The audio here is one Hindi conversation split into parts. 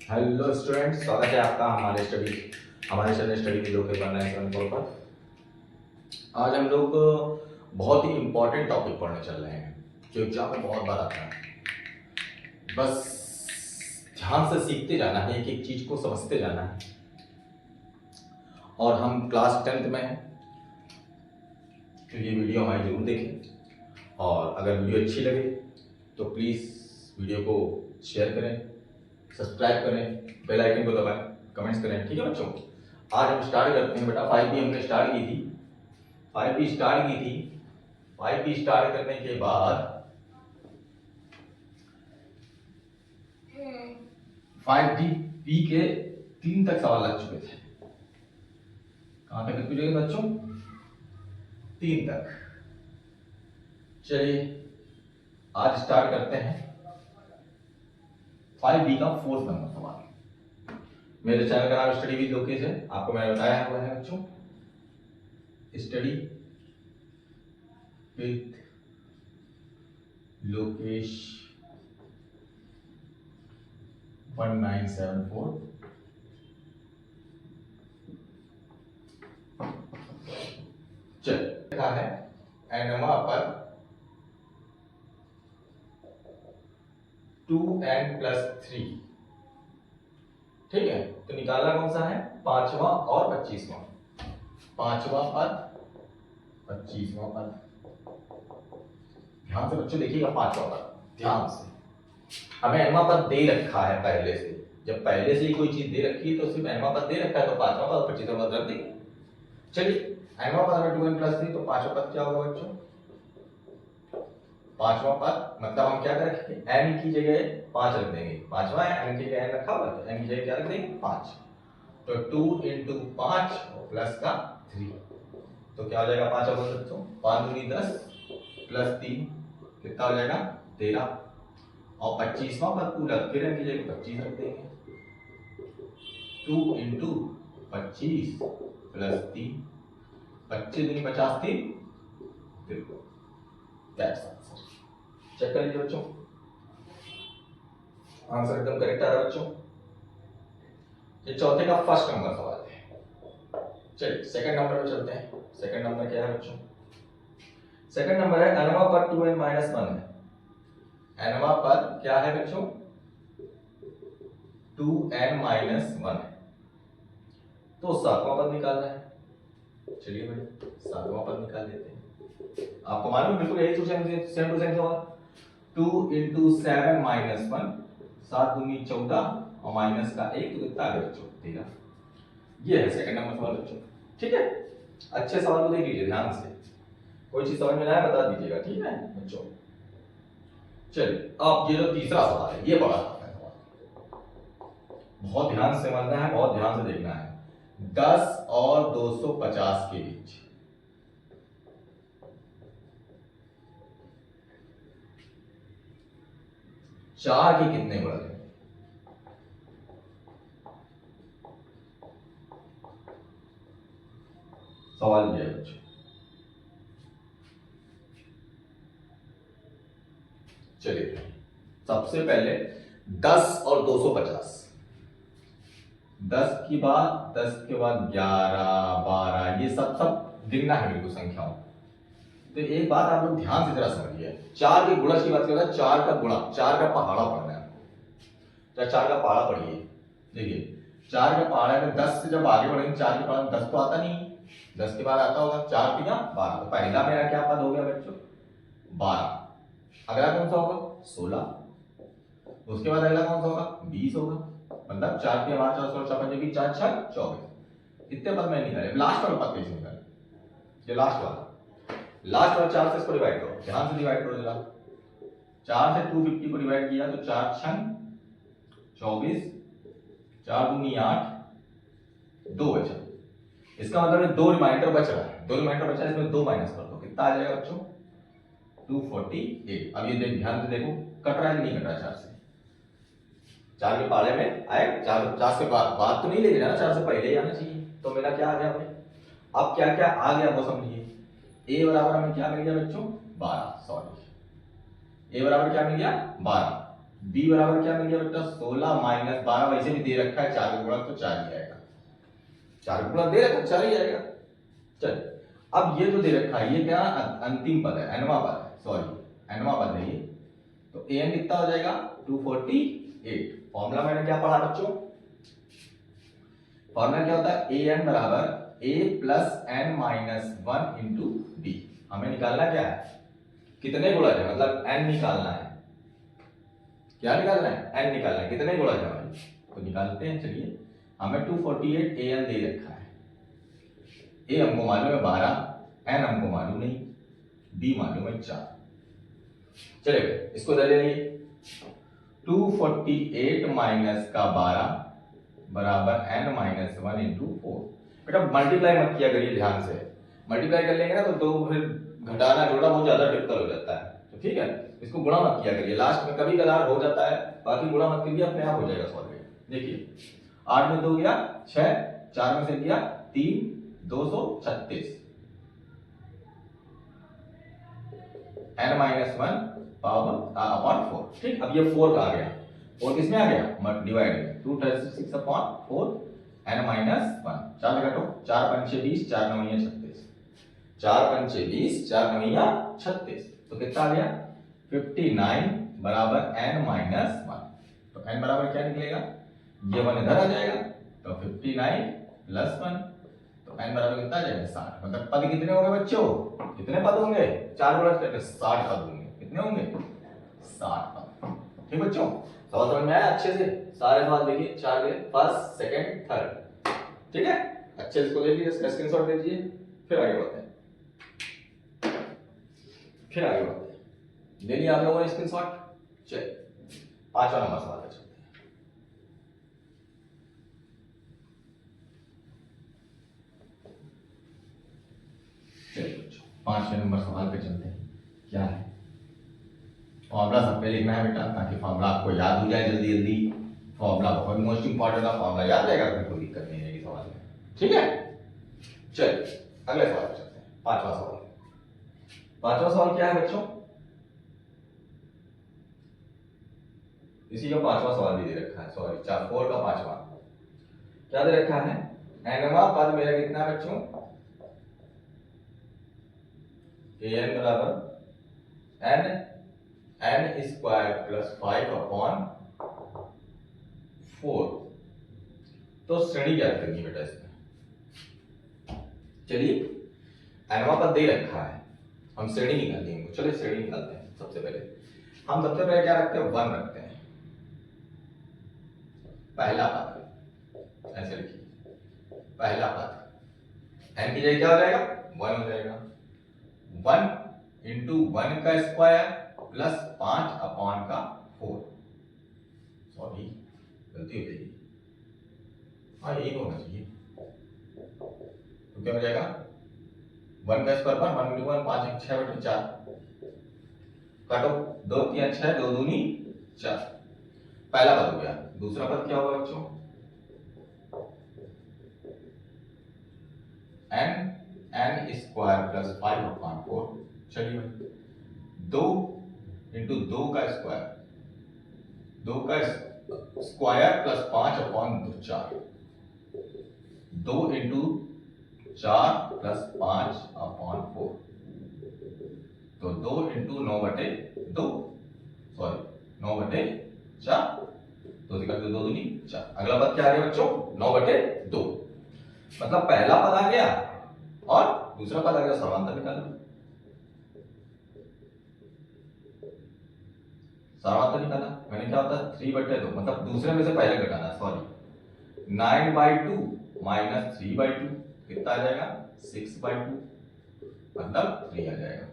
हेलो स्टूडेंट्स, स्वागत है आपका हमारे चैनल स्टडी वीडियो के 1974 पर। आज हम लोग बहुत ही इम्पोर्टेंट टॉपिक पढ़ने चल रहे हैं जो एग्जाम में बहुत बार आता है। बस ध्यान से सीखते जाना है, एक एक चीज को समझते जाना है। और हम क्लास 10th में हैं तो ये वीडियो हमारी जरूर देखें, और अगर वीडियो अच्छी लगे तो प्लीज़ वीडियो को शेयर करें, सब्सक्राइब करें, बेल आइकन को दबाएं, कमेंट्स करें। ठीक है बच्चों, आज हम स्टार्ट करते हैं। बेटा 5B हमने स्टार्ट की थी, 5B स्टार्ट की थी। 5B स्टार्ट करने के बाद 5B के 3 तक सवाल लग चुके थे। कहां तक लग चुके बच्चों? 3 तक। चलिए आज स्टार्ट करते हैं 5B का 4th नंबर सवाल। मेरे चैनल का नाम स्टडी विद लोकेश है, आपको मैंने बताया हुआ है बच्चों, स्टडी विद लोकेश 1974। चल लिखा है एनोवा पर 2n+3। ठीक है, तो निकालना कौन सा है? 5वां और 25वां। 5वां पद, 25वां पद। ध्यान से बच्चों देखिएगा, 5वां पद ध्यान से। हमें एनवा पद दे रखा है पहले से। जब पहले से ही कोई चीज दे रखी है तो सिर्फ एनवा पद दे रखा है, तो 5वां पद और 25वां पद रख देंगे। चलिए एनवा पद में 2n+3, तो 5वां पद क्या होगा बच्चों? 5वां पद मतलब हम क्या करेंगे, n की जगह 5 रख देंगे। 5वां है, n की जगह n रखा हुआ है, तो n की जगह क्या रख देंगे? 5। तो 2 × 5 प्लस का 3, तो क्या हो जाएगा? 5 और बच्चों 5 दूनी 10 प्लस 3 कितना हो जाएगा? 13। और 25वां पद पूरा फिर n की जगह 25 रख देंगे। 2 × 25 प्लस 3, 25 दूनी 50, 3। That's answer. चेक कर लीजिए बच्चों, आंसर एकदम करेक्ट आ रहा है बच्चों। ये चौथे का फर्स्ट नंबर सवाल है। चलिए सेकंड नंबर पे चलते हैं। सेकंड नंबर क्या है बच्चों? सेकंड नंबर है एनवा पर 2n-1 है। एनवा पर क्या है बच्चों? 2n-1 है। तो 7वां पद निकालना है। चलिए भाई 7वां पद निकाल लेते हैं। आपको मालूम है बिल्कुल यही तो सेम टू सेम सवाल। 2 × 7 - 1, 7 दूनी 14 और माइनस का 1, तो कितना आ गया बच्चों? 13। ये है सेकंड नंबर सवाल बच्चों। ठीक है, अच्छे सवाल को देख लीजिए ध्यान से, कोई चीज समझ में ना आए बता दीजिएगा। ठीक है बच्चों, चलिए अब ये जो तीसरा सवाल है ये बड़ा सवाल, बहुत ध्यान से समझना है, बहुत ध्यान से देखना है। 10 और 250 के बीच 4 के कितने गुणक हैं? सवाल ये है बच्चों। चलिए सबसे पहले 10 और 250। 10 की बात, 10 के बाद 11, 12, ये सब गिनना है बिल्कुल संख्याओं। तो एक बात आप लोग ध्यान से जरा समझिए, 4 के गुणज की बात करता है, 4 का गुणा, 4 का पहाड़ा पढ़ना है। तो 4 का पहाड़ा पढ़िए। देखिए 4 का पहाड़ा में 10 से जब आगे बढ़ेंगे, 4 के पहाड़ा में 10 तो आता नहीं, 10 के बाद आता होगा 4 × 12। तो पहला मेरा क्या पद हो गया बच्चों? 12। अगला कौन सा होगा? 16। उसके बाद अगला कौन सा होगा? 20 होगा। मतलब 4 के बाद 4 16 54 4 6 24। इतने पद में निकाले। लास्ट वाला पद कैसे निकाले? ये लास्ट वाला 4 से इसको डिवाइड करो, ध्यान से डिवाइड करो जरा। 4 से 250 को डिवाइड किया तो 4 6 24, 4 दूनी 8, 2 बचा। इसका मतलब 2 रिमाइंडर बच रहा है, 2 रिमाइंडर बचा है, इसमें 2 माइनस कर दो, कितना आ जाएगा बच्चों? 248। अब ये ध्यान से देखो, कट रहा है नहीं कट रहा है? 4 से 4 के पाले में आए, 4 से बात तो नहीं लेके जाना, 4 से पहले ही आना चाहिए। तो मेरा क्या आ गया भाई? अब क्या क्या आ गया वो समझिए। a बराबर हमें क्या मिल गया बच्चों? 12। सॉरी, a बराबर क्या मिल गया? 12। b बराबर क्या मिल गया बेटा 16 माइनस 12, वैसे भी दे रखा है 4 का गुणक तो 4 ही आएगा, 4 का गुणक दे रखा है 4 ही आएगा। चल अब ये जो दे रखा है ये क्या अंतिम पद है, nवां पद है, सॉरी nवां पद है ये, तो an कितना हो जाएगा 248। फॉर्मूला मैंने क्या पढ़ा बच्चों, फॉर्मूला क्या होता है an बराबर a plus n minus 1 into b। हमें निकालना क्या है, कितने गुणज है, मतलब n निकालना है, क्या निकालना है n निकालना है, कितने गुणज है हमारे, तो निकालते हैं। चलिए हमें 248 an दे रखा है, a हमको मालूम है 12, n हमको मालूम नहीं, b मालूम है 4। चलिए इसको ले लेंगे, 248 माइनस का 12 बराबर n माइनस 1 इंटू 4। बेटा मल्टीप्लाई मत किया करिए ध्यान से, मल्टीप्लाई कर लेंगे ना तो दो फिर घटाना जोड़ना बहुत ज्यादा डिफिकल्ट हो जाता है, तो ठीक है इसको गुणा मत किया करिए, लास्ट में कभी कदार हो जाता है, बाकी गुणा मत करिए अपने आप हो जाएगा सॉल्व। देखिए 8 में 2 गया 6, 4 में से गया 3, 236 n माइनस 1 पावर अपॉन 4। ठीक, अब ये 4 का आ गया, 4 किस में आ गया डिवाइड में 236 अपॉन 4 n माइनस 1, 4 घटो 4 पंचे 20, 4 नवैया 36, 4 पंचे 20, 4 नवैया 36, तो कितना आ गया 59 बराबर n माइनस 1। तो n बराबर क्या निकलेगा, ये 1 इधर आ जाएगा तो 59 प्लस 1, तो n बराबर कितना आ जाएगा 60। मतलब पद कितने होंगे बच्चों, कितने पद होंगे, 4 गुणा करके 60 पद होंगे, कितने होंगे 60 पद। ठीक बच्चों, सवाल समझ में आया अच्छे से, सारे सवाल देखिए 4 के फर्स्ट सेकंड थर्ड, ठीक है अच्छे से इसको ले लीजिए, इसका स्क्रीनशॉट ले लीजिए, फिर आगे बढ़ते हैं, फिर आगे बढ़ते हैं। ले लिया आप लोगों ने स्क्रीनशॉट, चलिए 5वां नंबर सवाल पे चलते हैं। चलिए बच्चों 5वें नंबर सवाल पे चलते हैं। क्या है, फॉर्मूला सब पे लिखना है बेटा, ताकि फॉर्मूला आपको याद हो जाए जल्दी जल्दी। फॉर्मूला बहुत मोस्ट इंपॉर्टेंट है, फॉर्मूला याद रहेगा तो कोई दिक्कत नहीं रहेगी सवाल में, ठीक है। चलिए अगले सवाल पे चलते हैं, 5वां सवाल। 5वां सवाल क्या है बच्चों, इसी का 5वां सवाल भी दे रखा है, सॉरी 4 का 5वां क्या दे रखा है, nवां पद मेरा कितना है बच्चों, an बराबर n स्क्वायर प्लस 5 अपॉन 4। तो श्रेणी क्या करनी बेटा इसमें, चलिए nवां पद दे रखा है, हम श्रेणी निकालेंगे, चलिए श्रेणी निकालते हैं। सबसे पहले क्या रखते हैं, 1 रखते हैं, पहला पद ऐसे लिखिए, पहला पद n की जगह क्या हो जाएगा 1 हो जाएगा, 1 इंटू 1 का स्क्वायर प्लस 5 अपॉन का 4, सॉरी गलती हो जाएगी, हाँ यही होना चाहिए, तो क्या हो जाएगा 1 का स्क्वायर पर 1 इंटू 1 5 6 बटे 4, काटो 2 3 6 2 दूनी 4, पहला पद हो गया। दूसरा पद क्या होगा बच्चों, n स्क्वायर प्लस 5 अपॉन 4, चलिए 2 इंटू 2 का स्क्वायर, 2 का square plus 5 upon 4, 2 into 4 plus 5 upon 4, तो 2 इंटू 9 बटे 2, सॉरी 9 बटे 4, 2 से 2 दूनी 4। अगला पद क्या आ गया बच्चों 9 बटे 2, मतलब पहला पद आ गया और दूसरा पद आ गया, समांतर निकालना, समांतर निकाला मैंने, क्या होता है 3 बटे 2, मतलब दूसरे में से पहले घटाना, सॉरी 9/2 माइनस 3/2 कितना आ जाएगा 6/2, मतलब 3 आ जाएगा,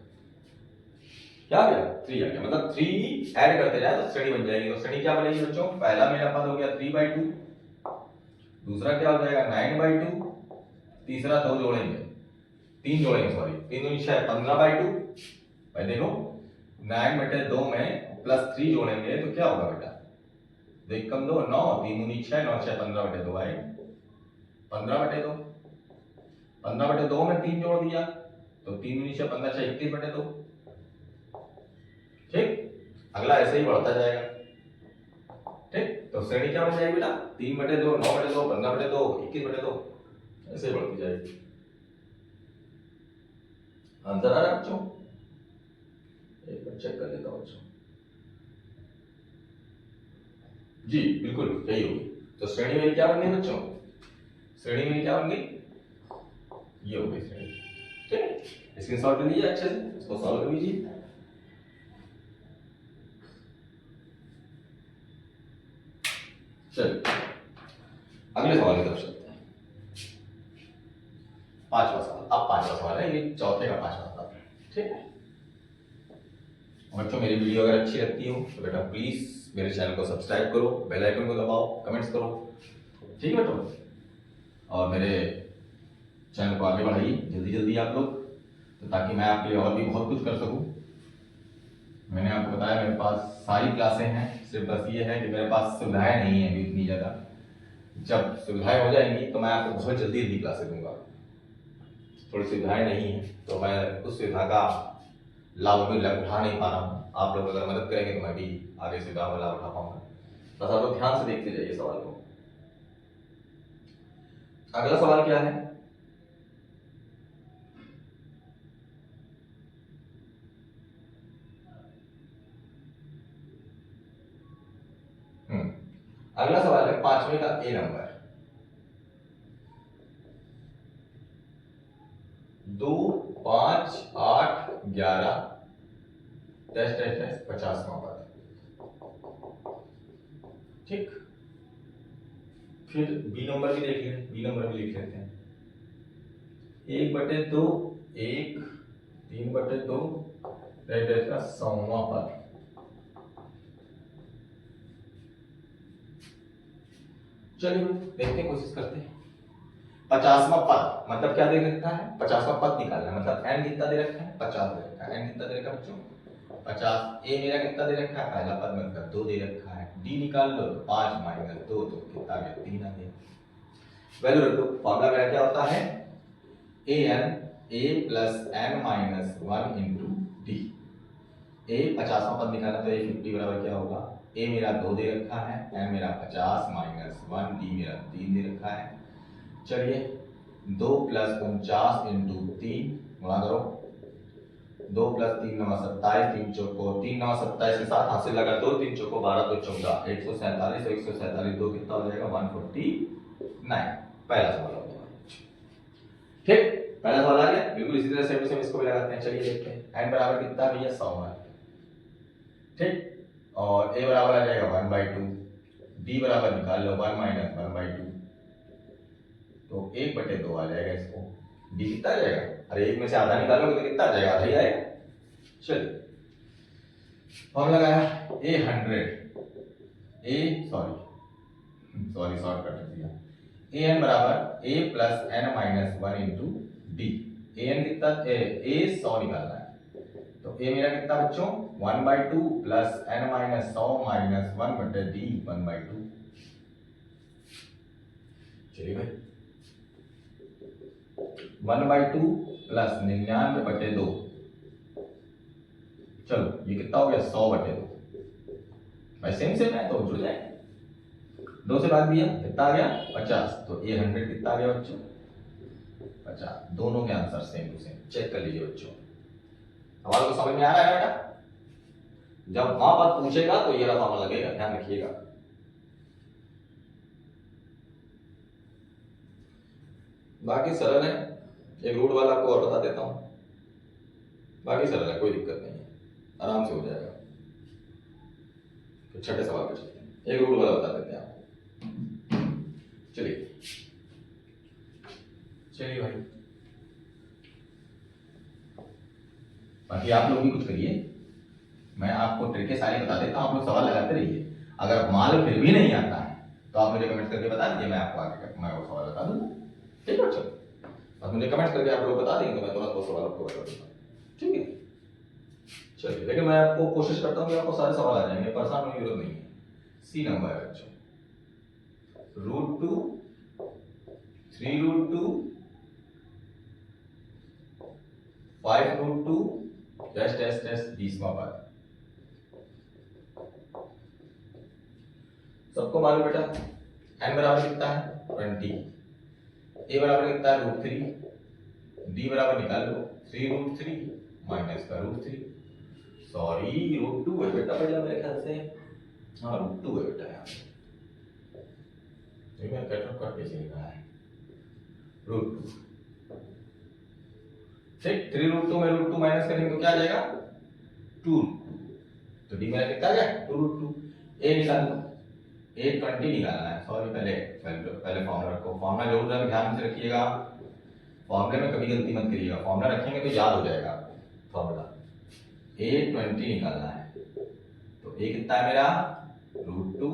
क्या आ गया 3 आ गया, मतलब 3 ऐड करते जाए तो श्रेणी बन जाएगी। तो श्रेणी क्या बनेगी बच्चों, पहला मेरा पद हो गया 3/2, दूसरा क्या हो जाएगा 9/2, तीसरा 2 जोड़ेंगे 3 जोड़ेंगे, सॉरी 3 दूनी 6 15/2, भाई देखो 9 बटे 2 में प्लस 3 जोड़ेंगे तो क्या होगा बेटा, देख कम 2 9 3 दूनी 6 9 6 15 बटे 2 आएगा, 15 बटे 2, 15 बटे 2 में 3 जोड़ दिया तो 3 दूनी 6 15 6 21 बटे 2, ठीक। अगला ऐसे ही बढ़ता जाएगा, ठीक, तो श्रेणी क्या बन जाएगी बेटा, 3/2, 9/2, 15/2, 21/2, ऐसे बढ़ती जाएगी। आंसर आ रहा है बच्चों? एक बार चेक कर लेता हूँ बच्चों। जी बिल्कुल यही होगी। तो श्रेणी मेरी क्या बन गई बच्चों, श्रेणी मेरी क्या बन गई, ये हो गई श्रेणी। ठीक, स्क्रीनशॉट ले लीजिए अच्छे से, इसको सॉल्व कर लीजिए। चलिए अगले सवाल की तरफ चलते हैं। पांचवा सवाल, अब पांचवा सवाल है, ये चौथे का पांचवा सवाल है। ठीक है बच्चों, मेरी वीडियो अगर अच्छी लगती हो तो बेटा प्लीज मेरे चैनल को सब्सक्राइब करो, बेल आइकन को दबाओ, कमेंट्स करो। ठीक है बेटो, और मेरे चैनल को आगे बढ़ाइए जल्दी जल्दी आप लोग, तो ताकि मैं आपके लिए और भी बहुत कुछ कर सकूं। मैंने आपको बताया मेरे पास सारी क्लासें हैं, सिर्फ बस ये है कि मेरे पास सुविधाएं नहीं है अभी इतनी ज़्यादा। जब सुविधाएं हो जाएंगी तो मैं आपको बहुत जल्दी जल्दी क्लासें दूंगा। थोड़ी सुविधाएं नहीं है तो मैं उस सुविधा का लाभ भी उठा नहीं पा रहा हूँ। आप लोग अगर मदद करेंगे तो मैं भी आगे सुविधा का लाभ उठा पाऊंगा। बस आप लोग ध्यान से देखते जाइए सवाल को। अगला सवाल क्या है, अगला सवाल है पांचवें का ए नंबर, 2, 5, 8, 11 50वां पद। ठीक, फिर बी नंबर भी देख लें, बी नंबर भी लिख लेते हैं। 1/2, 1, 3/2 का 100वां पद। चलिए देखते हैं, कोशिश करते हैं। 50वां पद मतलब क्या दे रखा है, 50वां पद निकालना है, मतलब n कितना दे रखा है, 50 दे रखा है। n कितना दे रखा है बच्चों, 50। ए मेरा कितना दे रखा है, पहला पद मतलब 2 दे रखा है। डी निकाल लो तो 5 - 2 तो कितना आ गया, 3 आ गया। वैल्यू रखो, फॉर्मूला मेरा क्या होता है, a plus n minus 1 into D. A 50वां पद निकालना तो a 50 बराबर क्या होगा, a मेरा 2 दे रखा है, n मेरा 50 माइनस 1, डी मेरा 3 दे रखा है। चलिए 2 + 49 इंटू 3 गुणा करो, 2 + 3 9 27, 3 चौको 3 9 27 के साथ हासिल लगा 2, 3 चौको 12, 2 14, 147, 147 2 कितना हो जाएगा, 149। पहला सवाल हो गया। ठीक, पहला सवाल आ गया, बिल्कुल इसी तरह सेम इसको भी लगाते हैं। चलिए देखते हैं, n बराबर कितना भैया 100 है। ठीक, और a बराबर आ जाएगा 1/2, d बराबर निकाल लो 1 - 1/2, तो 1/2 आ जाएगा। इसको d कितना आ जाएगा, अरे 1 में से आधा निकालोगे तो कितना आ जाएगा, आधा ही आएगा। चलिए फॉर्मूला लगाया, a 100, a सॉरी शॉर्ट कर दिया, an बराबर a plus n minus 1 into D. an कितना, a 100 निकालना है, तो a मेरा कितना बच्चों 1/2 plus n minus 100 minus 1/d 1/2। चलिए भाई 1/2 प्लस 99/2, चलो ये कितना हो गया 100/2। भाई सेम सेम है तो जुड़ जाए, 2 से भाग दिया कितना आ गया 50, तो a 100 कितना आ गया बच्चों 50। दोनों के answer same to same, check कर लीजिए बच्चों। सवाल को समझ में आ रहा है बेटा, जब वहां पर पूछेगा तो ये रफा लगेगा, ध्यान रखिएगा। बाकी सरल है, एक रूट वाला आपको और बता देता हूं, बाकी सरल है, कोई दिक्कत नहीं है, आराम से हो जाएगा। तो छठे सवाल पे चलते हैं, एक रूट वाला बता देते हैं आपको। चलिए चलिए भाई, बाकी आप लोग भी कुछ करिए, मैं आपको ट्रिकें सारी बता देता हूं, आप लोग सवाल लगाते रहिए। अगर मान लो फिर भी नहीं आता है तो आप मुझे कमेंट करके बता दीजिए, मैं आपको आगे मैं वो सवाल बता दूंगा। ठीक है बच्चों, बस मुझे कमेंट करके आप लोग बता देंगे तो मैं तुरंत वो सवाल आपको बता दूंगा। ठीक है, चलिए लेकिन मैं आपको कोशिश करता हूँ कि आपको सारे सवाल आ जाएंगे, परेशान होने की जरूरत नहीं है। सी नंबर है बच्चों, √2, 3√2, 5√2 टेस्ट 20वां पद। सबको मालूम बेटा, n बराबर कितना है 20, a बराबर कितना है √3, d बराबर निकाल लो 3√3 माइनस का √3, सॉरी √2 है बेटा बढ़िया मेरे ख्याल से, हाँ √2 है बेटा यहाँ ये मैं कट ऑफ करके लिखा है √2, ठीक। 3√2 में √2 माइनस करेंगे तो क्या आ जाएगा 2√2, तो डी मेरा कितना आ गया 2√2, a निकाल लो, a 20 निकालना है, सॉरी पहले फॉर्मूला रखो, फॉर्मूला जरूर ध्यान से रखिएगा, फॉर्मूले में कभी गलती मत करिएगा, फॉर्मूला रखेंगे तो याद हो जाएगा फॉर्मूला, a 20 निकालना है, तो a कितना है मेरा √2,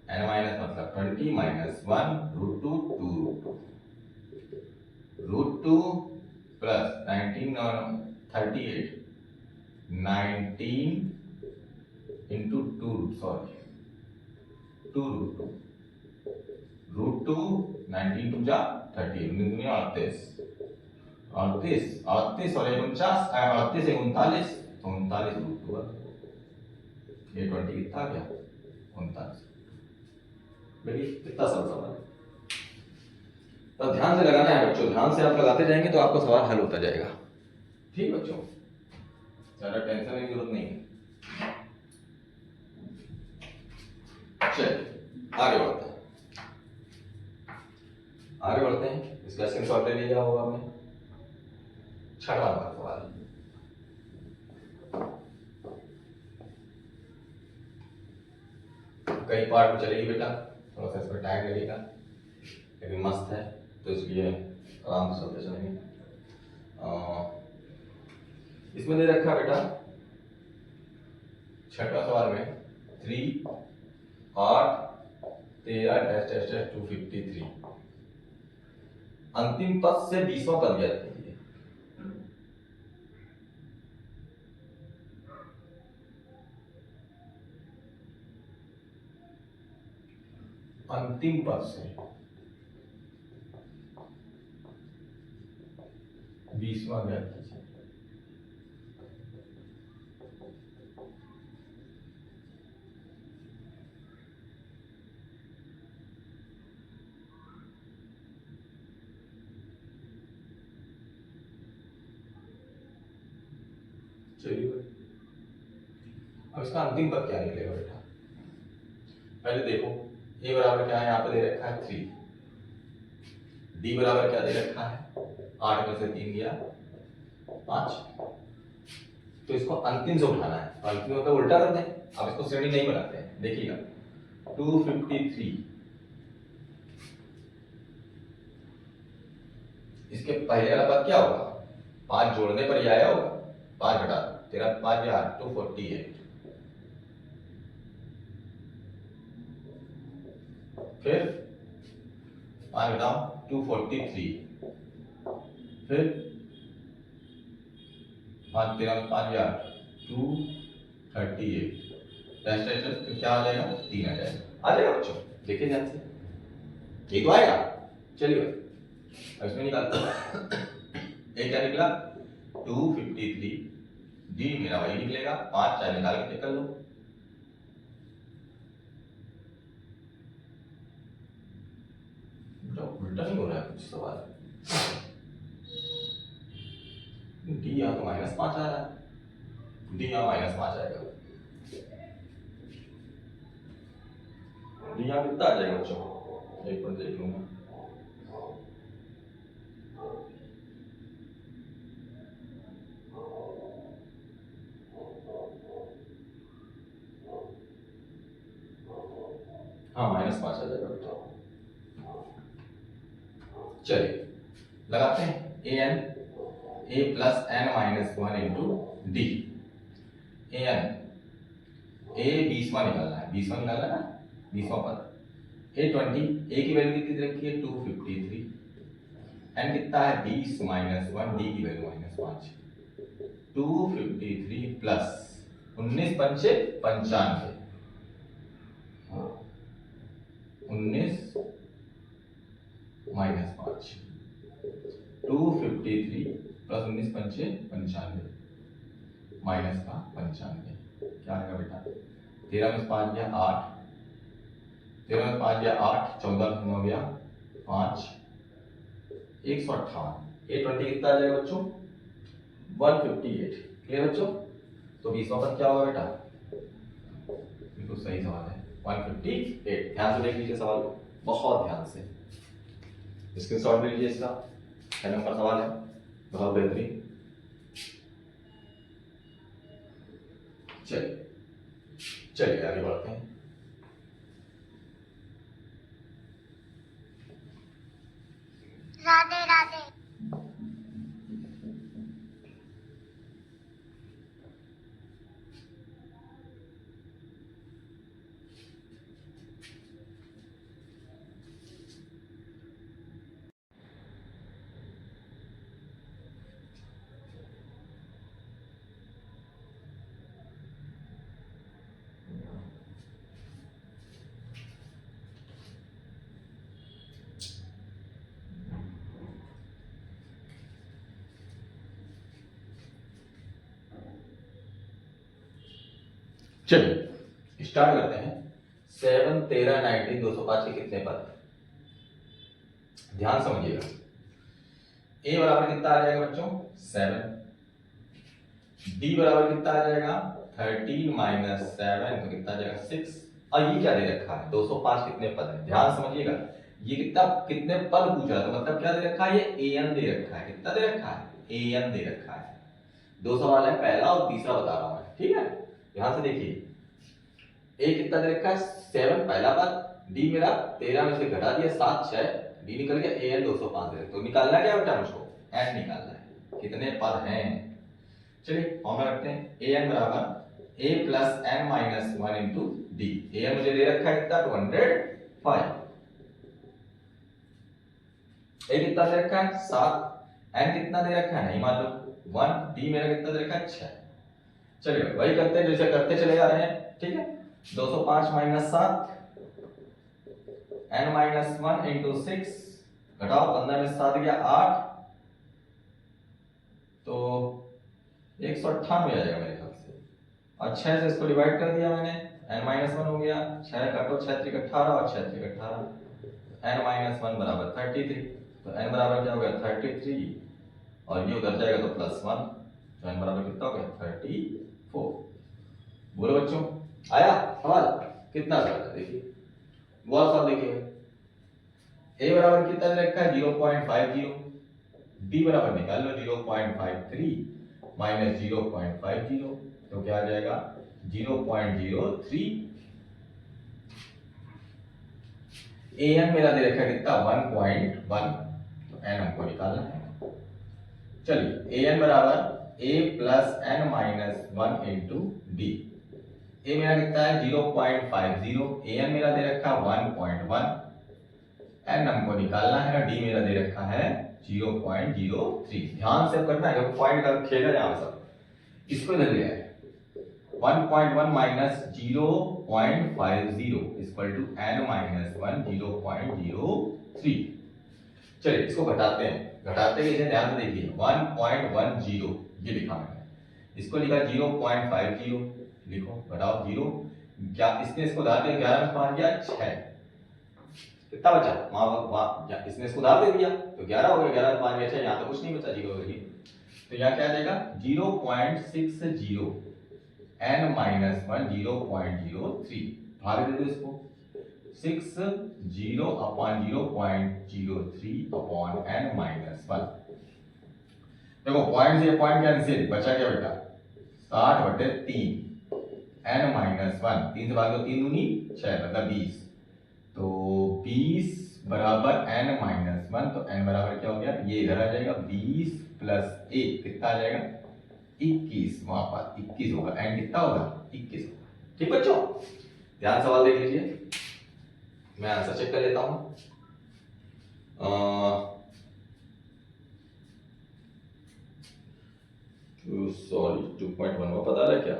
n माइनस मतलब 20 माइनस 1 √2 2√2 प्लस 19 और 38 19 इंटू 2 सॉरी 2√2 √2 19 टू जा 30 दुनिया 38 और 49 38 39 तो 39 √2 ये 20 कितना आ गया 39, बेटी कितना सरल सवाल है, तो ध्यान से लगाना है बच्चों, ध्यान से आप लगाते जाएंगे तो आपका सवाल हल होता जाएगा, ठीक बच्चों, ज्यादा टेंशन की जरूरत नहीं है। चलिए आगे बढ़ते हैं, इस क्वेश्चन सॉल्व ले लिया होगा आपने, 6वां नंबर सवाल, कई पार्ट में चलेगी बेटा, थोड़ा सा इसमें टाइम लगेगा लेकिन मस्त है, तो इसलिए आराम से चलते चलेंगे। इसमें दे रखा बेटा 6वां सवाल में 3 8 13 253 अंतिम पद से 20वां पद ज्ञात कीजिए। अंतिम पद से 20वां ज्ञात कीजिए। चलिए अब इसका अंतिम पद क्या निकलेगा बेटा, पहले देखो a बराबर क्या है, यहाँ पे दे रखा है 3, d बराबर क्या दे रखा है 8 में से 3 गया 5, तो इसको अंतिम से उठाना है, अंतिम मतलब उल्टा कर दें, अब इसको श्रेणी नहीं बनाते हैं, देखिएगा 253 इसके पहले वाला पद क्या होगा, 5 जोड़ने पर ही आया होगा, 5 घटा 13 5 या 248, फिर 5 घटाओ 243, फिर 5 13 5 या 238, तो क्या आ जाएगा 3 आ जाएगा बच्चों, देखिए ध्यान से, ये तो आएगा। चलिए इसमें निकालते हैं, ए क्या निकला 253, डी मेरा वही निकलेगा 5, चाहे निकाल के कर लो, उल्टा नहीं हो रहा है कुछ सवाल, डी यहाँ तो -5 आ रहा है, डी यहाँ -5 आएगा, डी यहाँ कितना आ जाएगा बच्चों, एक बार देख लूंगा, हाँ -5 आ जाएगा बेटा। चलिए लगाते हैं a plus n minus 1 into D, a 20वां निकालना है, 20वां निकालना है ना, 20वां पद, a 20, a की वैल्यू कितनी रखी है 253, n कितना है 20 माइनस 1, d की वैल्यू -5, 253 प्लस 19 पंचे 95, 19 माइनस 5, 253 प्लस 19 पंचे 95 माइनस का 95, क्या आएगा बेटा, 13 में 5 गया 8, 13 में 5 गया 8, 14 में हो गया 5, 158, 820 कितना आ जाएगा बच्चों? 158। क्लियर बच्चों? तो 20वां पद क्या होगा बेटा? बिल्कुल सही सवाल है 158। ध्यान से देख लीजिए सवाल, बहुत ध्यान से स्क्रीनशॉट ले लीजिए इसका। 6 नंबर सवाल है, बहुत बेहतरीन। चलिए चलिए आगे बढ़ते हैं। राधे राधे। चलिए स्टार्ट करते हैं। 7, 13, 19, 205 के कितने पद? ध्यान समझिएगा। ए बराबर कितना आ जाएगा बच्चों? 7। डी बराबर कितना आ जाएगा? 13 माइनस 7 तो कितना आ जाएगा? 6। और ये क्या दे रखा है? 205 कितने पद है? ध्यान समझिएगा। ये कितना कितने पद पूछ रहा है, तो मतलब क्या दे रखा है? ये an दे रखा है। कितना दे रखा है? an दे रखा है। दो सवाल है, पहला और तीसरा बता रहा हूं मैं, ठीक है? ध्यान से देखिए। ए कितना दे रखा है? 7 पहला पद। डी मेरा 13 में से घटा दिया 7, 6, डी निकल गया। an 205 दे रखा, तो निकालना क्या बेटा मुझको? n निकालना है। कितने पद हैं? चलिए फॉर्मूला रखते हैं। an बराबर a plus n minus 1 into D. an मुझे दे रखा है कितना? 205। a कितना दे रखा है? 7। n कितना दे रखा है? नहीं मालूम 1। d मेरा कितना दे रखा है? 6। चलिए वही करते हैं जैसे करते चले जा रहे हैं, ठीक है? 205 माइनस 7 n माइनस 1 इंटू 6 घटाओ 15 में 7 गया 8, तो 198 आ जाएगा मेरे ख्याल से। और 6 से इसको डिवाइड कर दिया मैंने, n माइनस 1 हो गया। 6 काटो, 6 3 18 और 6 3 18, n माइनस 1 बराबर 33। तो n बराबर क्या हो गया? 33, और ये उधर जाएगा तो प्लस 1, तो n बराबर कितना हो गया? 34। बोलो बच्चों, आया सवाल? कितना सरल है देखिए, वो सवाल देखिए। a बराबर कितना दे रखा है? 0.50। d बराबर निकाल लो 0.53 माइनस 0.50, तो क्या आ जाएगा? 0.03। an मेरा दे रखा है कितना? 1.1, तो n हमको निकालना है। चलिए an बराबर a plus n minus 1 into D. a मेरा कितना है? 0.50, an मेरा दे रखा है 1.1, n हमको निकालना है, और d मेरा दे रखा है 0.03। ध्यान से करना है, पॉइंट का खेल है यहाँ सब। इसको इधर ले आए, 1.1 minus 0.50 equal to n minus 1 0.03। चलिए इसको घटाते हैं। घटाते ही इसे ध्यान से देखिए, 1.10 ये लिखा मैंने, इसको लिखा 0.50, लिखो घटाओ 0, क्या इसने इसको घटा दिया, 11 में 5 गया 6, कितना बचा? वहां इसने इसको उधार दे दिया तो 11 हो गया, 11 में 5 गया 6, यहाँ तो कुछ नहीं बचा, 0 हो गई। तो यहाँ क्या आ जाएगा? 0.60 n माइनस 1 0.03, भाग दे दो इसको, 60 अपॉन 0.03 अपॉन n माइनस 1। देखो पॉइंट से पॉइंट कैंसिल, बचा क्या बेटा? 60/3 n माइनस 1, 3 से भाग दो, 3 दूनी 6 मतलब 20, तो 20 बराबर n माइनस 1, तो n बराबर क्या हो गया? ये इधर आ जाएगा, 20 प्लस 1 कितना आ जाएगा? 21। वहां पर 21 होगा, n कितना होगा? 21 होगा। ठीक बच्चों, ध्यान सवाल देख लीजिए, मैं आंसर चेक कर लेता हूं। सॉरी 2.1 में पता है क्या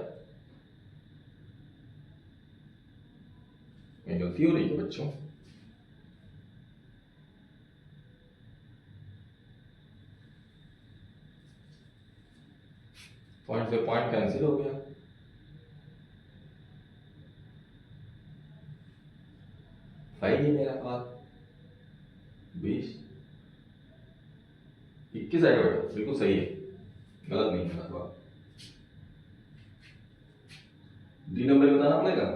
मेरी गलती हो रही है बच्चों? पॉइंट से पॉइंट कैंसिल हो गया। सही है मेरा सवाल। 20 21 आएगा बेटा, बिल्कुल सही है, गलत नहीं है सवाल। डी नंबर बताना पड़ेगा।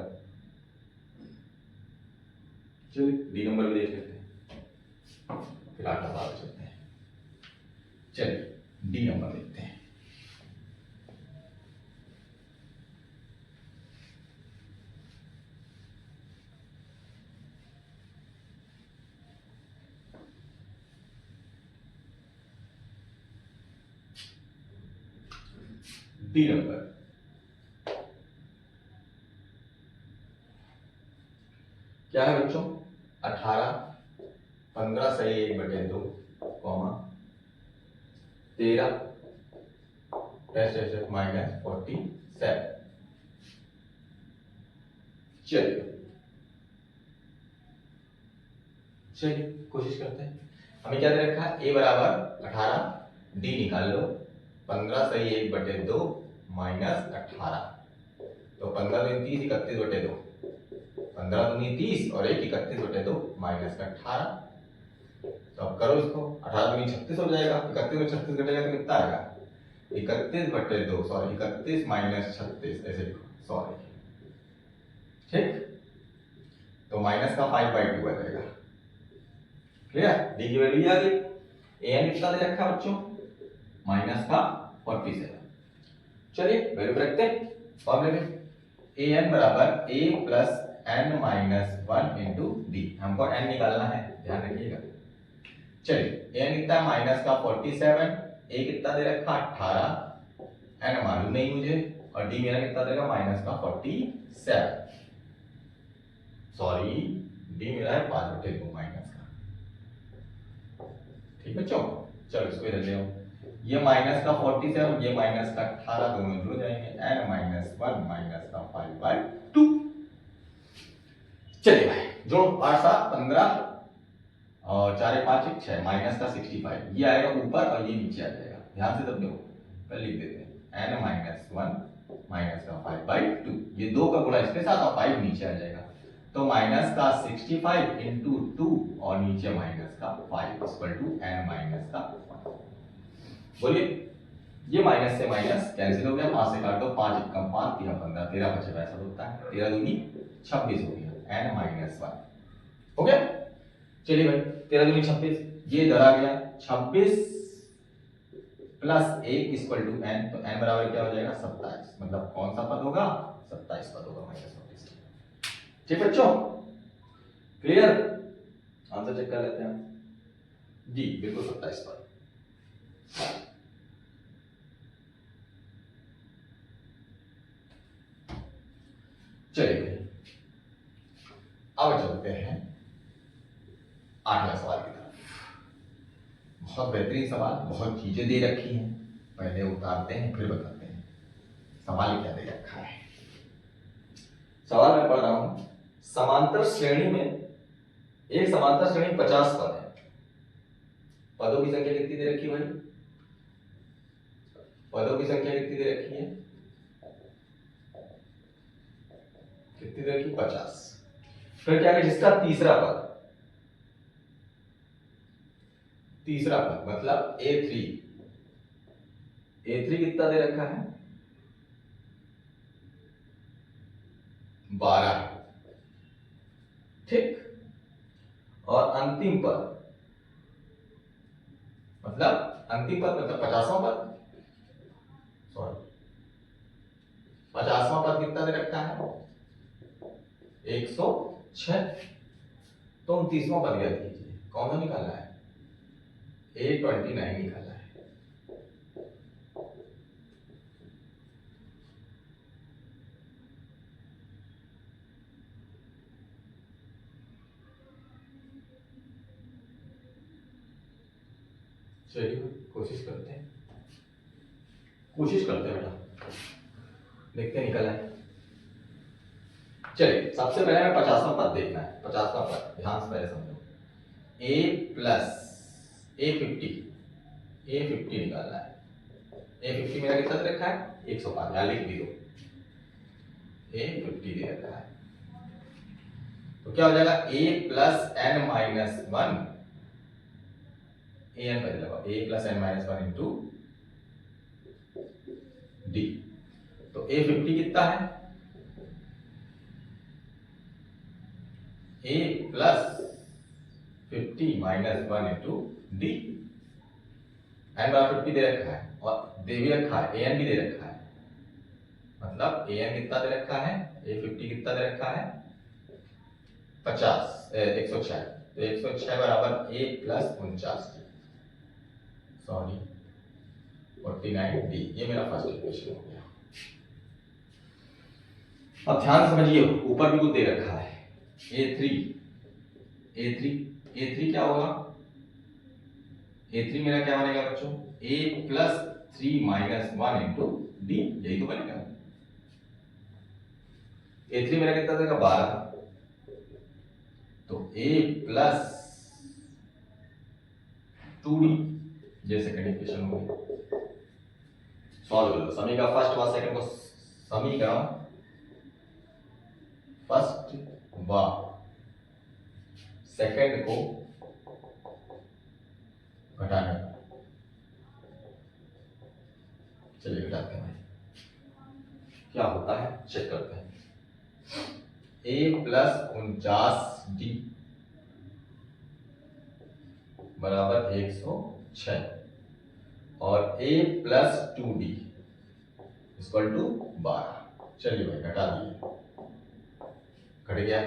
चलिए डी नंबर भी देख लेते हैं, फिर आगे बात चलते हैं। चलिए डी नंबर देखते हैं। डी नंबर क्या है बच्चों? 18, 15 सही 1/2 कॉमा 13 माइनस 47। चलिए कोशिश करते हैं। हमें क्या दे रखा है? ए बराबर 18, डी निकाल लो। 15 सही 1/2 माइनस 18, तो 15 दूनी 30, 31/2, 15 दूनी 30 और 1 31/2 माइनस 18। तो अब करो इसको, 18 दूनी 36 हो जाएगा, 31 में 36 घटेगा तो कितना आएगा? 31/2, सॉरी 31 माइनस 36, ऐसे लिखो, सॉरी, ठीक। तो माइनस का 5/2 आ जाएगा। क्लियर? डी की वैल्यू आ गई। ए एन कितना दे रखा है बच्चों? माइनस का 47। चलिए वैल्यू रखते हैं फॉर्मूले में। ए एन बराबर A plus N minus 1 into D. हमको एन निकालना है, ध्यान रखिएगा। चलिए एन कितना है? माइनस का 47, ए कितना दे रखा? 18, एन मालूम नहीं मुझे, और डी मेरा कितना देगा? माइनस का 47, सॉरी डी मेरा है 5/2 माइनस का। ठीक बच्चों, चलो इसको इधर ले आओ। ये माइनस का 47, ये माइनस का 18, दोनों जुड़ जाएंगे, n माइनस 1 माइनस का 5/2। चलिए भाई जोड़ो, 8 7 15 और 4 5 1 6, माइनस का 65, ये आएगा ऊपर और ये नीचे आ जाएगा। ध्यान से तब देखो, पहले लिख देते हैं n माइनस 1 माइनस का 5/2, ये 2 का गुणा इसके साथ और 5 नीचे आ जाएगा। तो माइनस का 65 इंटू 2 और नीचे माइनस का 5 इक्वल टू n माइनस का 1। बोलिए, ये माइनस से माइनस कैंसिल हो गया, 5 से काट दो, 5 1 5 3 15, 13 बचे, ऐसा होता है। 13 दूनी 26 हो गया, n माइनस 1 हो गया। चलिए भाई 13 दूनी 26, ये इधर आ गया, 26 प्लस 1 इक्वल टू n, तो n बराबर क्या हो जाएगा? 27। मतलब कौन सा पद होगा? 27 पद होगा, माइनस 27। ठीक बच्चों, क्लियर? आंसर चेक कर लेते हैं। जी बिल्कुल 27 पद। चलिए अब चलते हैं 8वें सवाल की तरफ। बहुत बेहतरीन सवाल, बहुत चीजें दे रखी हैं, पहले उतारते हैं फिर बताते हैं सवाल क्या दे रखा है। सवाल मैं पढ़ रहा हूं, समांतर श्रेणी में एक समांतर श्रेणी 50 पद है। पदों की संख्या कितनी दे रखी है भाई? पदों की संख्या कितनी दे रखी है? कितनी दे रखी? 50। फिर क्या है? जिसका तीसरा पद मतलब A3 कितना दे रखा है? 12, ठीक। और अंतिम पद मतलब 50वां पद, सॉरी 50वां पद कितना दे रखा है? 106। तो 29वां पद ज्ञात कीजिए। कौन सा निकालना है? A29 निकालना है। चलिए कोशिश करते हैं बेटा, देखते हैं निकल आए। चलिए सबसे पहले हमें 50वां पद देखना है। 50वां पद ध्यान से पहले समझो, A प्लस A50 निकालना है। A50 मेरा कितना दे रखा है? 105, यहाँ लिख भी दो, A50 दे रखा है। तो क्या हो जाएगा a plus N minus one, a n पहले लगाओ, a plus N minus one into d. तो a 50 कितना है, a plus 50 minus one into D. N बराबर 50 दे रखा है और दे भी रखा है, ए एन भी दे रखा है, मतलब ए एन कितना दे रखा है, ए 50 कितना दे रखा है 50 106। तो 106 बराबर a plus 49 D, sorry 49 D. ये मेरा फर्स्ट इक्वेशन हो गया। अब ध्यान समझिए, ऊपर भी कुछ दे रखा है a3 क्या होगा, a3 मेरा क्या बनेगा बच्चों, a plus 3 minus 1 into D, यही तो बनेगा। a3 मेरा कितना देगा 12, तो a प्लस 2d, ये सेकंड इक्वेशन हो गई। सॉल्व करो समीकरण फर्स्ट व सेकंड को, समीकरण फर्स्ट व सेकंड को घटाने, चलिए घटाते हैं क्या होता है, चेक करते हैं। a प्लस 49 डी बराबर 106 और a plus 2d equal to 12। चलिए भाई घटा दिए, घट गया।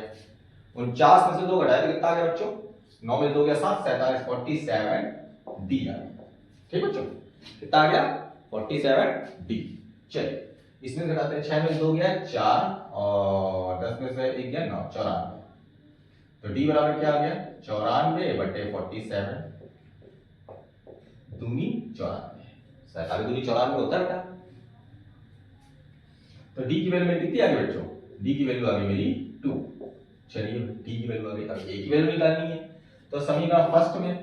49 में से 2 घटाए तो कितना आ गया बच्चों, 9 में 2 गया 7, 47 47 डी आ गया। ठीक बच्चों, कितना आ गया 47 डी। चलिए इसमें घटाते हैं, 6 में 2 गया 4 और 10 में से 1 गया 9, 94। तो डी बराबर क्या आ गया 94 बटे 47 दूनी 94, 47 दूनी 94 होता है बेटा। तो डी की वैल्यू मेरी कितनी आ गई बच्चों, डी की वैल्यू आ गई मेरी 2। चलिए डी की वैल्यू आ गई, अब ए की वैल्यू निकालनी है। तो समीकरण फर्स्ट में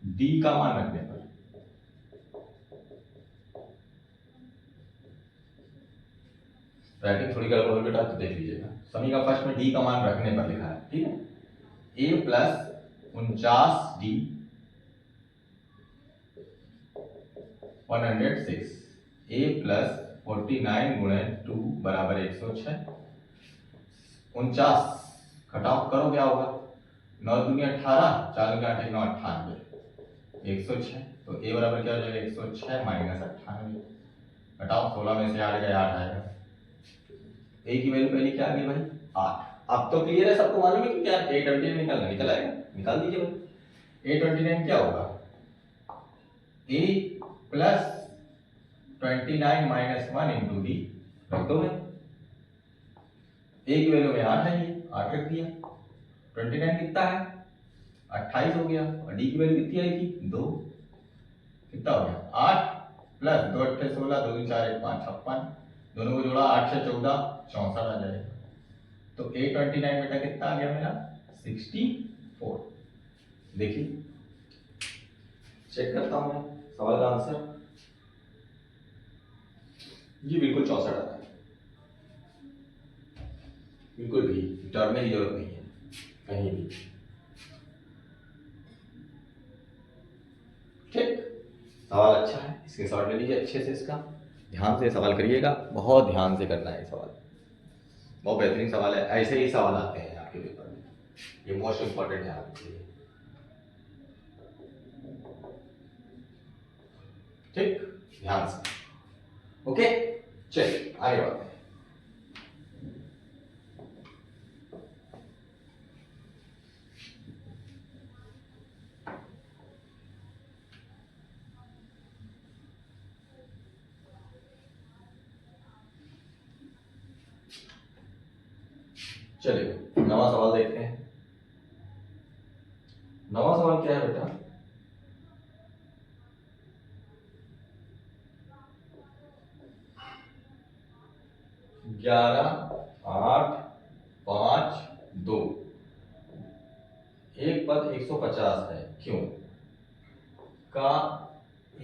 डी का मान रखने पर राइटिंग थोड़ी गड़बड़ हो बेटा, तो देख लीजिएगा। समीकरण फर्स्ट में डी का मान रखने पर लिखा है, ठीक है। a plus 49 D 106, a plus 49 गुणे 2 बराबर 106। 49 घटाओ करो क्या होगा, 9 दूनी 18, 4 दूनी 8 9 98, 106। तो a बराबर क्या हो जाएगा 106 माइनस 98, घटाओ 16 में से 8 गया 8 आएगा। a की वैल्यू पहले क्या आ गई भाई 8। अब तो क्लियर है, सबको मालूम है कि क्या a29 निकालना, निकल आएगा, निकाल दीजिए भाई। a29 क्या होगा, a plus 29 minus 1 into D, रख दो भाई। a की वैल्यू में 8 है, ये 8 रख दिया। 29 कितना है 28 हो गया, और d की वैल्यू कितनी आई थी 2, कितना हो गया 8 प्लस 2 8 16, 2 4 1 5 56, दोनों को जोड़ा 8 से 14 64 आ जाएगा। तो a29 बेटा कितना आ गया मेरा 64। देखिए चेक करता हूं मैं सवाल का आंसर, ये बिल्कुल 64 आता है, बिल्कुल भी डरने की जरूरत नहीं है कहीं भी। ठीक, सवाल अच्छा है, इसके शॉर्ट ले लीजिए अच्छे से, इसका ध्यान से सवाल करिएगा, बहुत ध्यान से करना है सवाल, बहुत बेहतरीन सवाल है। ऐसे ही सवाल आते हैं आपके पेपर में, ये मोस्ट इंपॉर्टेंट है आपके लिए। ठीक, ध्यान से, ओके चलिए आगे बढ़ते हैं। चलिए नवा सवाल देखते हैं। नवा सवाल क्या है बेटा, ग्यारह 8 5 2, एक पद 150 है क्यों, का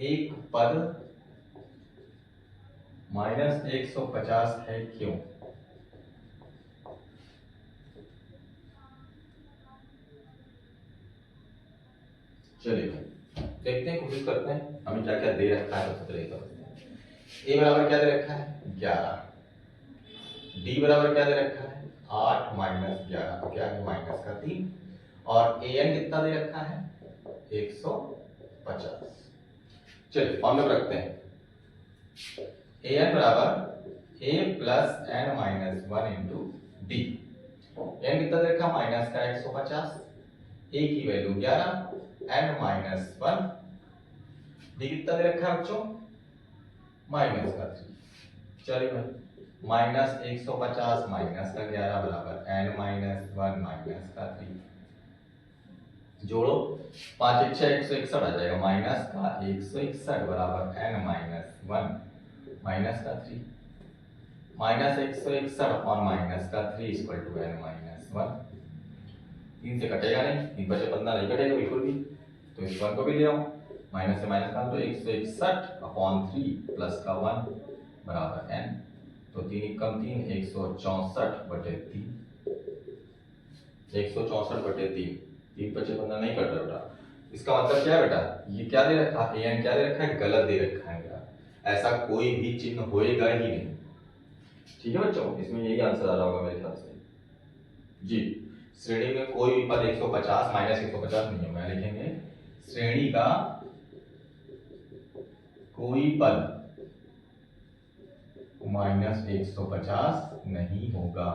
एक पद -150 है क्यों। चलिए भाई देखते हैं, कोशिश करते हैं हमें क्या क्या दे रखा है। सबसे पहले समझते हैं ए बराबर क्या दे रखा है 11, डी बराबर क्या दे रखा है 8 माइनस 11, तो क्या है माइनस का 3, और ए एन कितना दे रखा है 150। चलिए फॉर्मूला रखते हैं ए एन बराबर A plus N minus 1 into D. N कितना दे रखा माइनस का 150, ए की वैल्यू 11, एन माइनस 1, डी कितना दे रखा है बच्चों माइनस का 3। चलिए भाई माइनस 150 माइनस का 11 बराबर एन माइनस 1 माइनस का 3, जोड़ो 5 6 161 आ जाएगा, माइनस का 161 बराबर एन माइनस 1 माइनस का 3, माइनस 161 अपॉन माइनस का 3 इक्वल टू एन माइनस 1। 3 से कटेगा नहीं, 3 बचे 15 नहीं कटेगा बिल्कुल भी, तो इस 1 को भी ले आओ, माइनस से माइनस का तो 161 अपॉन 3 प्लस का 1 बराबर एन, तो 3 कम 3 164 बटे 3, 164 बटे 3, 3 बचे 15 नहीं कट रहा बेटा। इसका मतलब क्या है बेटा, ये क्या दे रखा है एन क्या दे रखा है गलत दे रखा है बेटा, ऐसा कोई भी चिन्ह होएगा ही नहीं। ठीक है बच्चों, इसमें यही आंसर आ रहा होगा मेरे ख्याल से जी। श्रेणी में कोई भी पद 150 माइनस 150 नहीं होगा, लिखेंगे श्रेणी का कोई पद माइनस 150 नहीं होगा।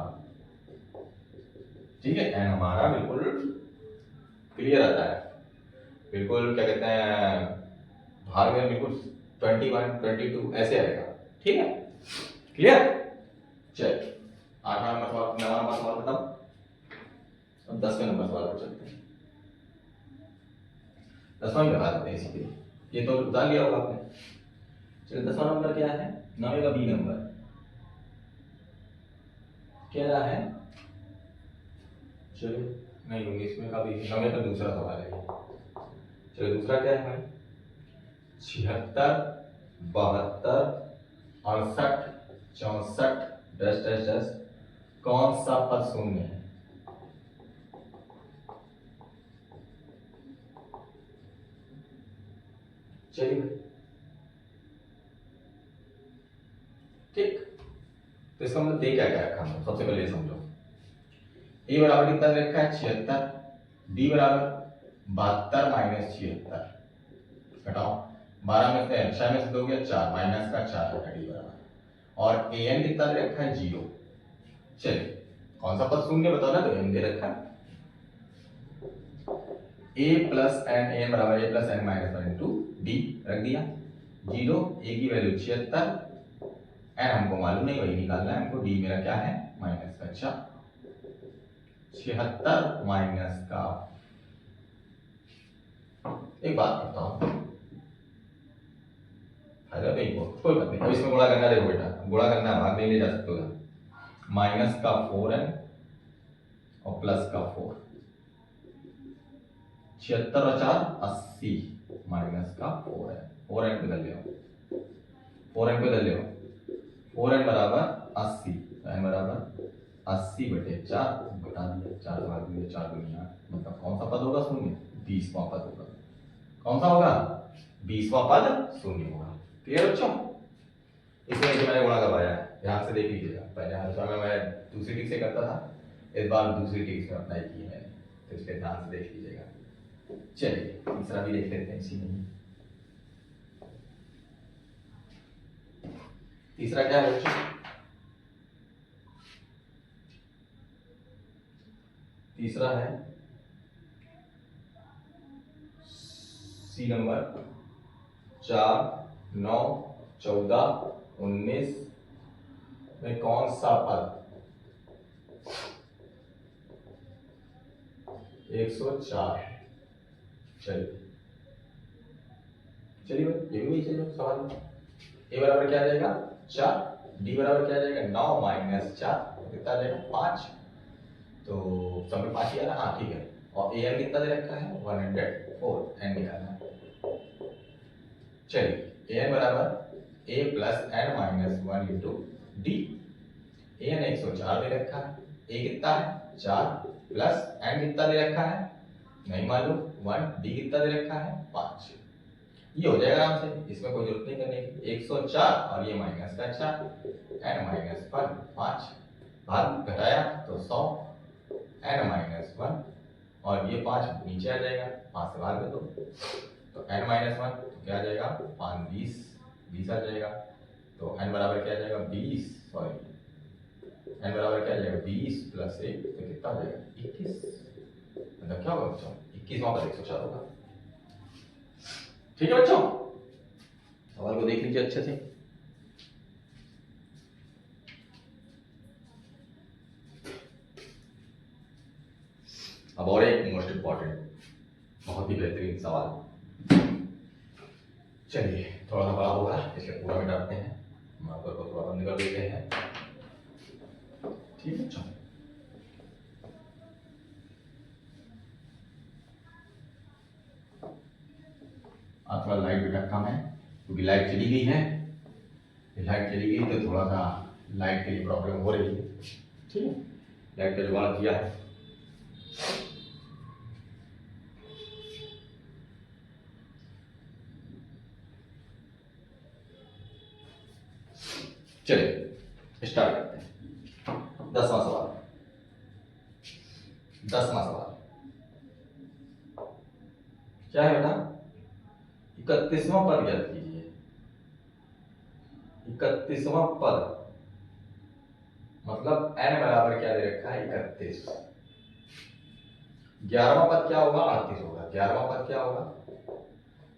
ठीक है, एन हमारा बिल्कुल क्लियर आता है, बिल्कुल क्या कहते हैं भाग में बिल्कुल 21 22 ऐसे आएगा। ठीक है क्लियर। चल 8वां नंबर सवाल 9वां नंबर सवाल खत्म, अब 10वें नंबर सवाल पर चलते हैं। 10वां भी बता देते हैं इसी पे, ये तो बता लिया होगा आपने। चलिए 10वां नंबर क्या है, 9वें का बी नंबर क्या रहा है, चलिए नहीं 19वें का भी 9वें का दूसरा सवाल है। चलिए दूसरा क्या है भाई 76 72 68 64 डैश डैश डैश कौन सा पद शून्य है। चलिए ठीक, तो इसका मतलब दे क्या क्या रखा हमने, सबसे पहले समझो ए बराबर कितना दे रखा है 76, डी बराबर 72 माइनस 76, घटाओ 12 में से 6 में से 2 गया 4 माइनस का 4 है डी बराबर, और ए एन कितना दे रखा है 0। चलिए कौन सा पद शून्य बताओ ना, तो एन दे रखा है ए प्लस एन, एन बराबर A plus N minus 1 into D रख दिया, 0 ए की वैल्यू 76, एन हमको मालूम नहीं वही निकालना है हमको, डी मेरा क्या है माइनस का 4, 76 माइनस का, एक बात करता हूं फायदा नहीं हो कोई बात नहीं, अब इसमें गुणा करना देखो बेटा, गुणा करना भाग नहीं ले जा सकते हो, माइनस का 4n और प्लस का 4, 76 और 4 80 माइनस का 4n, 4n को इधर ले आओ, 4n को इधर ले आओ, 4n बराबर 80, n बराबर 80 बटे 4 बटा दिया, 4 भाग दिया 4 दुनिया, मतलब कौन सा पद होगा शून्य 20वां पद होगा, कौन सा होगा 20वां पद शून्य होगा। क्लियर बच्चों, इसमें जो मैंने गुणा करवाया है ध्यान से देख लीजिएगा, पहले हर समय मैं दूसरी ट्रिक से करता था, इस बार दूसरी ट्रिक से अप्लाई की है मैंने, तो इसके ध्यान से देख लीजिएगा। चलिए तीसरा भी देख लेते हैं इसी में। तीसरा क्या है बच्चों, तीसरा है सी नंबर 4 9 14 19 में कौन सा पद 104 है। चलिए चलिए ये भी वही चलिए सवाल, ए बराबर क्या आ जाएगा 4, डी बराबर क्या आ जाएगा 9 माइनस 4 कितना आ जाएगा 5, तो सब में 5 ही आ रहा, हाँ ठीक है, और ए एन कितना दे रखा है 104, एन निकालना है। चलिए ए एन बराबर A plus N minus 1 into D, A N 104 दे रखा है, ए कितना है 4 प्लस एन कितना दे रखा है नहीं मालूम 1, डी कितना दे रखा है 5। ये हो जाएगा आराम से, इसमें कोई जरूरत नहीं करने की। 104 और ये माइनस का 4 n माइनस 1 5 भाग घटाया तो 100 n माइनस 1 और ये 5 नीचे आ जाएगा, 5 से भाग दे दो तो n माइनस 1 तो क्या आ जाएगा 5 20 आ जाएगा। तो n बराबर क्या आ जाएगा 20, सॉरी n बराबर क्या आ जाएगा 20 प्लस 1 तो कितना आ जाएगा 21। मतलब क्या होगा बच्चों 21वां पद 104 होगा। ठीक है बच्चों, सवाल को देख लीजिए अच्छे से। अब और एक मोस्ट इंपॉर्टेंट बहुत ही बेहतरीन सवाल, चलिए थोड़ा सा बड़ा होगा इसलिए पूरा मिटाते हैं, मार्कर को थोड़ा बंद कर देते हैं। ठीक है बच्चों, आज थोड़ा लाइट बेटा कम है क्योंकि लाइट चली गई है। लाइट चली गई तो थोड़ा सा लाइट के लिए प्रॉब्लम हो रही है। ठीक है, लाइट का जुगाड़ किया है। चलिए स्टार्ट करते हैं। 10वां सवाल, 10वां सवाल क्या है बेटा 31वां पद याद कीजिए। 31वां पद मतलब n बराबर क्या दे रखा है 31। 11वां पद क्या होगा 38 होगा। 11वां पद क्या होगा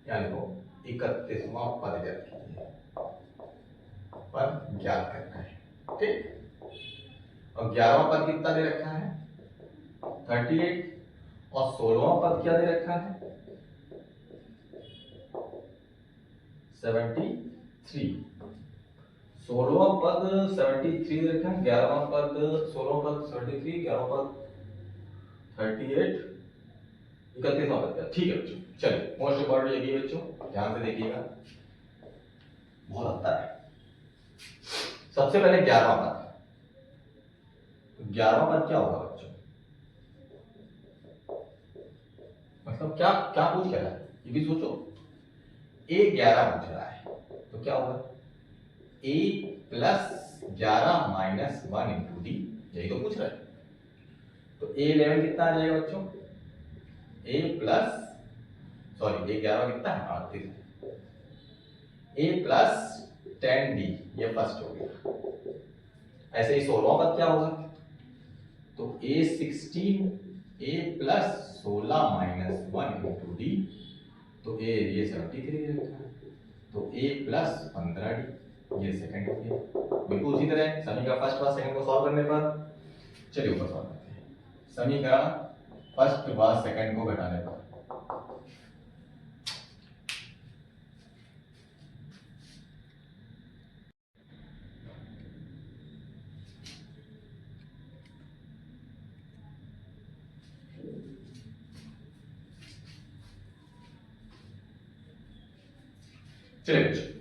यानी तो 31वां पद याद कीजिए, पद ज्ञात करना है। ठीक, और 11वां पद कितना दे रखा है 38 और 16वां पद क्या दे रखा है 73। 16वां पद 73 दे रखा है, 11वां पद 16वां पद 73, 11वां पद 38, 31वां पद क्या। ठीक है बच्चों, चलिए मोस्ट इंपॉर्टेंट ये बच्चों ध्यान से देखिएगा, बहुत आता है। सबसे पहले 11वां पद, तो 11वां पद क्या होगा बच्चों, मतलब क्या क्या पूछ रहा है ये भी सोचो। a 11 पूछ रहा है तो क्या होगा a plus 11 minus 1 into D, यही तो पूछ रहा है। तो a 11 कितना आ जाएगा बच्चों a प्लस सॉरी a 11 कितना है 38, a प्लस 10d ये फर्स्ट हो गया। ऐसे ही 16वां पद क्या होगा तो a 16 a plus 16 minus 1 into d, तो a ये 73 रखा है तो a प्लस 15d ये सेकंड हो गया। बिल्कुल उसी तरह समी का फर्स्ट व सेकंड को सॉल्व करने पर, चलिए ऊपर सॉल्व करते हैं। समी का फर्स्ट व सेकंड को घटाने पर चलिए बच्चों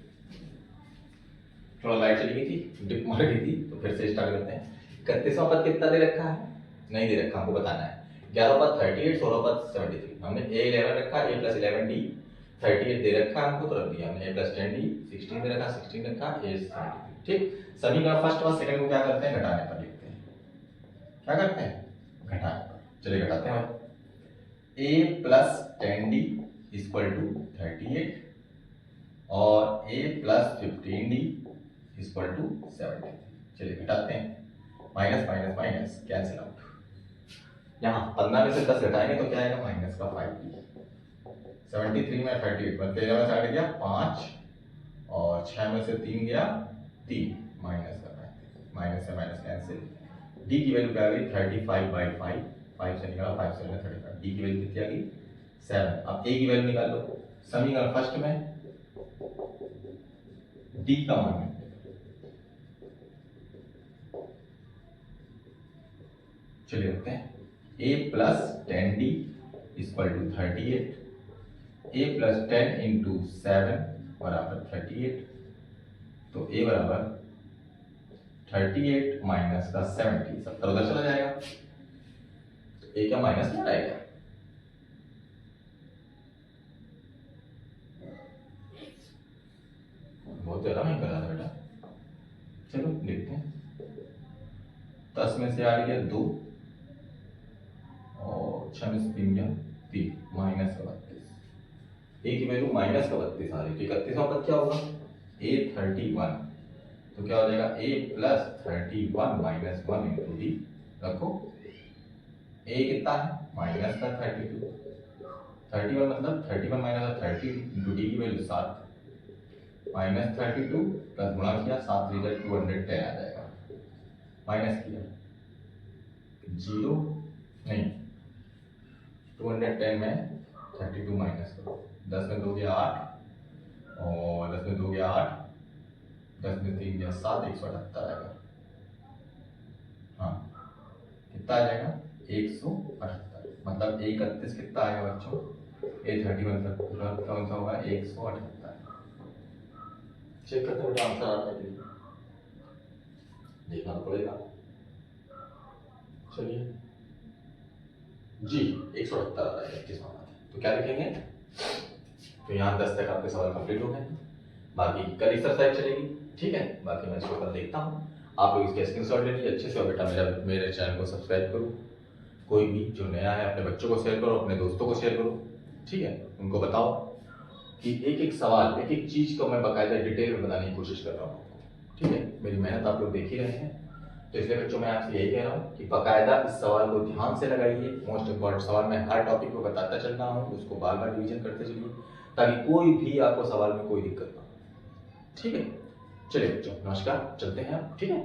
थोड़ा लाइट चली गई थी, डिप मार गई थी, तो फिर से स्टार्ट करते हैं। 31वां पद कितना दे रखा है नहीं दे रखा, हमको बताना है। 11वां पद 38, 16वां पद 73, हमने a 11 रखा, a प्लस 11d 38 दे रखा हमको तो रख दिया हमने a प्लस 10d, 16 दे रखा 16 रखा a 73। ठीक, सभी का फर्स्ट और सेकंड को क्या करते हैं घटाने पर लिखते हैं। क्या करते हैं घटाने पर, चलिए घटाते हैं। a plus 10d equal to 38 और a plus 15d equal to 70। चलिए घटाते हैं, minus minus minus cancel out. यहाँ 15 में से 10 घटाएंगे तो क्या आएगा माइनस का 5d। 73 में 38 मतलब 13 में से 8 गया 5 और 6 में से 3 गया 3 माइनस का 35, माइनस से माइनस कैंसिल। d की वैल्यू क्या आ गई 35/5, 5 से निकाला 5 से 35, d की वैल्यू कितनी आ गई 7। अब a की वैल्यू निकाल लो, समीकरण फर्स्ट में d का मान चलिए रखते हैं a plus 10d equal to 38, a plus 10 into 7 बराबर 38, तो a बराबर 38 माइनस का 70, 70 उधर चला जाएगा तो a क्या माइनस क्या आएगा ज़्यादा वहीं करा था बेटा। चलो लिखते हैं। 10 में से आ रही है 2 और 6 में से 3 गया 3 माइनस का 32। ए की वैल्यू माइनस का 32 आ रही है। 31वां पद क्या होगा? A31। तो क्या हो जाएगा? A plus 31 minus 1 into D. रखो A कितना है? माइनस का 32। 31 मतलब 31 माइनस 30 इंटू डी की वैल्यू 7 माइनस 32 प्लस गुणा किया 7 रिजल्ट 210 आ जाएगा। माइनस किया 0 नहीं 210 में 32 माइनस करो। 10 में 2 गया 8 और 10 में 2 गया 8, 10 में 3 गया 7, 178 आएगा। हाँ कितना आ जाएगा? 178। मतलब 31 कितना आएगा बच्चों? A31 तक कौन सा होगा? 178। चेक करते हैं आंसर आता है कि नहीं, देखना पड़ेगा। चलिए जी 178 आ रहा है 31वां पद। तो क्या लिखेंगे? तो यहाँ 10 तक आपके सवाल कंप्लीट हो गए। बाकी कल एक्सरसाइज चलेगी, ठीक है। बाकी मैं इसको कल देखता हूँ। आप लोग इसके स्क्रीनशॉट ले लीजिए अच्छे से। और बेटा मेरे चैनल को सब्सक्राइब करो। कोई भी जो नया है अपने बच्चों को शेयर करो, अपने दोस्तों को शेयर करो, ठीक है। उनको बताओ कि एक एक सवाल, एक एक चीज़ को मैं बाकायदा डिटेल में बताने की कोशिश कर रहा हूँ, ठीक है। मेरी मेहनत आप लोग देख ही रहे हैं। तो इसलिए बच्चों मैं आपसे यही कह रहा हूँ कि बाकायदा इस सवाल को ध्यान से लगाइए। मोस्ट इम्पॉर्टेंट सवाल मैं हर टॉपिक को बताता चल रहा हूँ, उसको बार बार रिवीजन करते चलिए ताकि कोई भी आपको सवाल में कोई दिक्कत ना हो, ठीक है। चलिए बच्चों नमस्कार, चलते हैं आप, ठीक है।